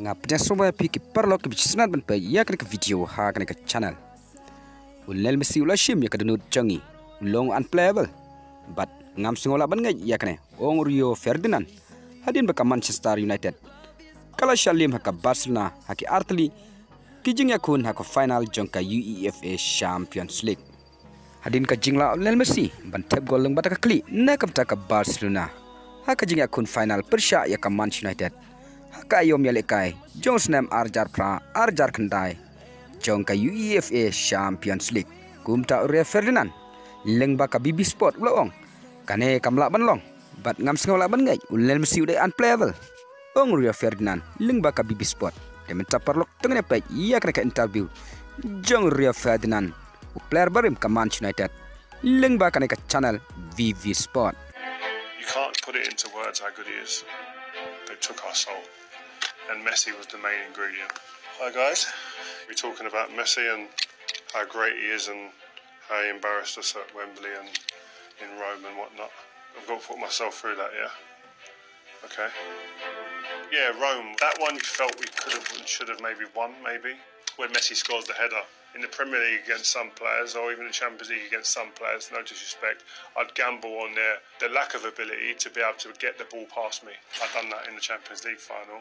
Ngap jas soba pi ki parlo ki bisnat ban pa ya kan ke video ha kan ke channel ulel Mesi ula shim ya kadunu changi long unplayable but ngam singola ban ngai ya kan ong Rio Ferdinand hadin ba Manchester United kala shalim ha ka Barcelona ha ki artli kijing ya kun ha ko final jongka UEFA Champions League hadin ka jingla ulel Mesi ban tap gol lang bataka kli na ka Barcelona ha ka jing ya kun final persya ya ka Manchester United Kayo mialekai Jones nam arjar kandai jong ka UEFA Champions League kumta Rio Ferdinand leng ba ka BB Sport ulong kane kamla banlong bat ngam singola ban ngai ulel Mesi udah unplayable ong Rio Ferdinand leng ba ka BB Sport demen taparlok tengene pa iya ka interview jong Rio Ferdinand player barim ka Manchester United leng ba ka channel VV Sport. You can't put it into words how good he is. They took our soul. And Mesi was the main ingredient. Hi guys, we're talking about Mesi and how great he is and how he embarrassed us at Wembley and in Rome and whatnot. I've got to put myself through that, yeah? Okay. Yeah, Rome, that one you felt we could have and should have maybe won, maybe. When Mesi scores the header. In the Premier League against some players, or even the Champions League against some players, no disrespect, I'd gamble on the lack of ability to be able to get the ball past me. I'd done that in the Champions League final.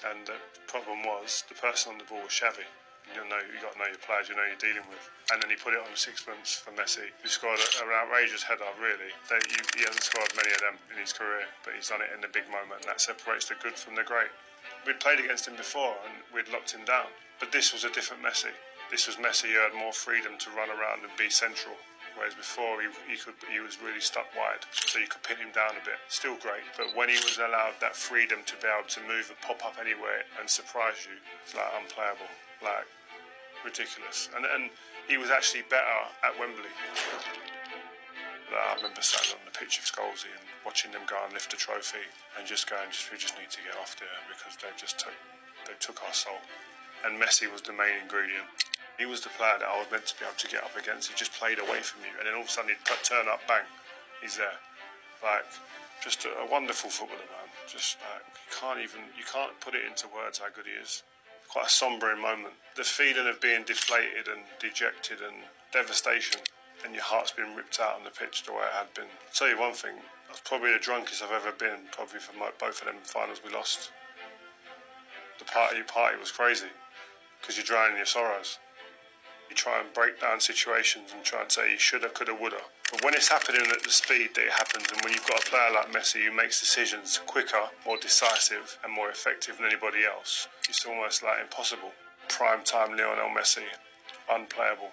And the problem was, the person on the ball was Xavi. You got to know your players, you know you're dealing with. And then he put it on the sixpence for Mesi, who scored an outrageous header, really. He hasn't scored many of them in his career, but he's done it in the big moment, and that separates the good from the great. We'd played against him before, and we'd locked him down. But this was a different Mesi. This was Mesi who had more freedom to run around and be central. Whereas before he was really stuck wide, so you could pin him down a bit. Still great, but when he was allowed that freedom to be able to move and pop up anywhere and surprise you, it's like unplayable, like ridiculous. And he was actually better at Wembley. I remember standing on the pitch of Scholesy and watching them go and lift a trophy and just going, we just need to get off there because they took our soul. And Mesi was the main ingredient. He was the player that I was meant to be able to get up against. He just played away from you, and then all of a sudden he'd turn up, bang, he's there. Like, just a wonderful footballer, man. Just you can't put it into words how good he is. Quite a sombering moment. The feeling of being deflated and dejected and devastation, and your heart's been ripped out on the pitch the way it had been. I'll tell you one thing, I was probably the drunkest I've ever been, probably for both of them finals we lost. The party was crazy, because you're drowning in your sorrows. You try and break down situations and try and say you shoulda, coulda, woulda. But when it's happening at the speed that it happens, and when you've got a player like Mesi who makes decisions quicker, more decisive and more effective than anybody else, it's almost like impossible. Prime time Lionel Mesi, unplayable.